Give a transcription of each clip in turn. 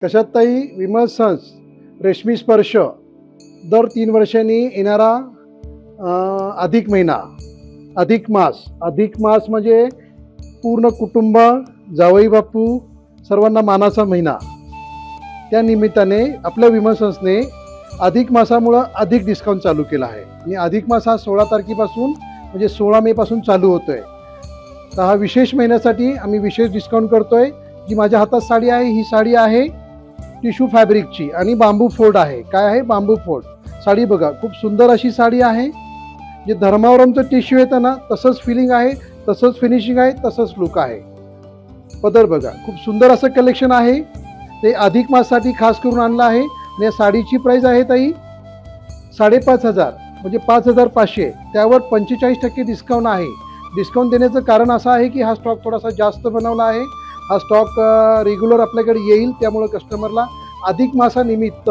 कशातही विमल सन्स रेशमी स्पर्श दर 3 वर्षांनी येणारा अधिक महिना, अधिक मास म्हणजे पूर्ण कुटुंब, जावई बापू सर्वांना मानाचा महिना. त्या निमित्ताने आपल्या विमल सन्सने अधिक मासामुळं अधिक डिस्काउंट चालू केला आहे आणि अधिक मास हा 16 तारखेपासून म्हणजे 16 मे पासून चालू होतोय. तर हा विशेष महिन्यासाठी आम्ही विशेष डिस्काउंट करतोय. जी माझ्या हातात साडी आहे ही साडी आहे टिश्यू फॅब्रिकची आणि बांबू फोल्ड आहे. काय आहे? बांबू फोल्ड साडी. बघा खूप सुंदर अशी साडी आहे. जे धर्मावरमचं टिश्यू येतं ना तसंच फिलिंग आहे, तसंच फिनिशिंग आहे, तसंच लुक आहे. पदर बघा खूप सुंदर असं कलेक्शन आहे. ते अधिक माससाठी खास करून आणलं आहे आणि या साडीची प्राईस आहे ताई 5,500 म्हणजे 5,500. त्यावर 45% डिस्काउंट आहे. डिस्काउंट देण्याचं कारण असं आहे की हा स्टॉक थोडासा जास्त बनवला आहे. हा स्टॉक रेग्युलर आपल्याकडे येईल, त्यामुळे कस्टमरला अधिक मासानिमित्त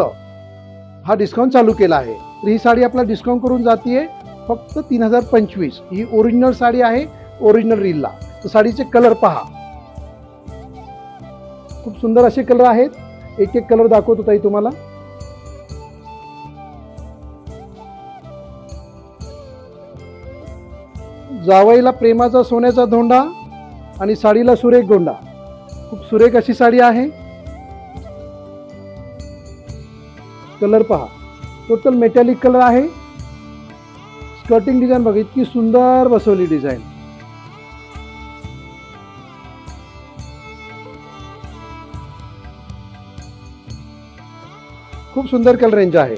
हा डिस्काउंट चालू केला आहे. तर ही साडी आपला डिस्काउंट करून जाते फक्त 3,025. ही ओरिजिनल साडी आहे, ओरिजिनल रीलला. तर साडीचे कलर पहा, खूप सुंदर असे कलर आहेत. एक एक कलर दाखवतो ताई तुम्हाला. जावईला प्रेमाचा सोन्याचा धोंडा आणि साडीला सुरेख गोंडा. खूप सुरेख अशी साडी आहे. कलर पहा, टोटल मेटॅलिक कलर आहे. स्कर्टिंग डिझाईन बघा, इतकी सुंदर बसवली डिझाईन. खूप सुंदर कलर रेंज आहे.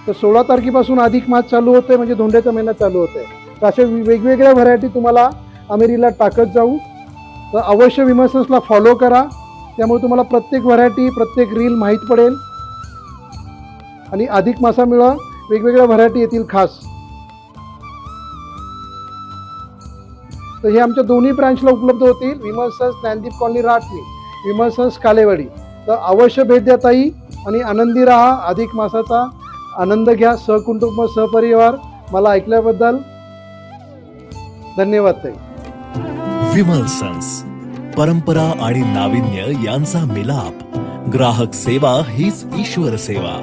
तर 16 तारखेपासून अधिक मास चालू होतोय म्हणजे धोंड्याचा महिना चालू होतोय. तर अशा वेगवेगळ्या व्हरायटी तुम्हाला आम्ही रीलला टाकत जाऊ. तर अवश्य विमल सन्सला फॉलो करा, त्यामुळे तुम्हाला प्रत्येक व्हरायटी, प्रत्येक रील माहीत पडेल आणि अधिक मासामुळं वेगवेगळ्या व्हरायटी येतील खास. तर हे आमच्या दोन्ही ब्रांचला उपलब्ध होतील. Vimal Sons Gyandeep colony Rahatani, Vimal Sons Kalewadi. तर अवश्य भेट द्या ताई आणि आनंदी राहा. अधिक मासाचा आनंद घ्या, सहकुटुंब सहपरिवार. मला ऐकल्याबद्दल धन्यवाद ताई. विमल सन्स, परंपरा आणि नाविन्य यांचा मिलाप. ग्राहक सेवा हीच ईश्वर सेवा.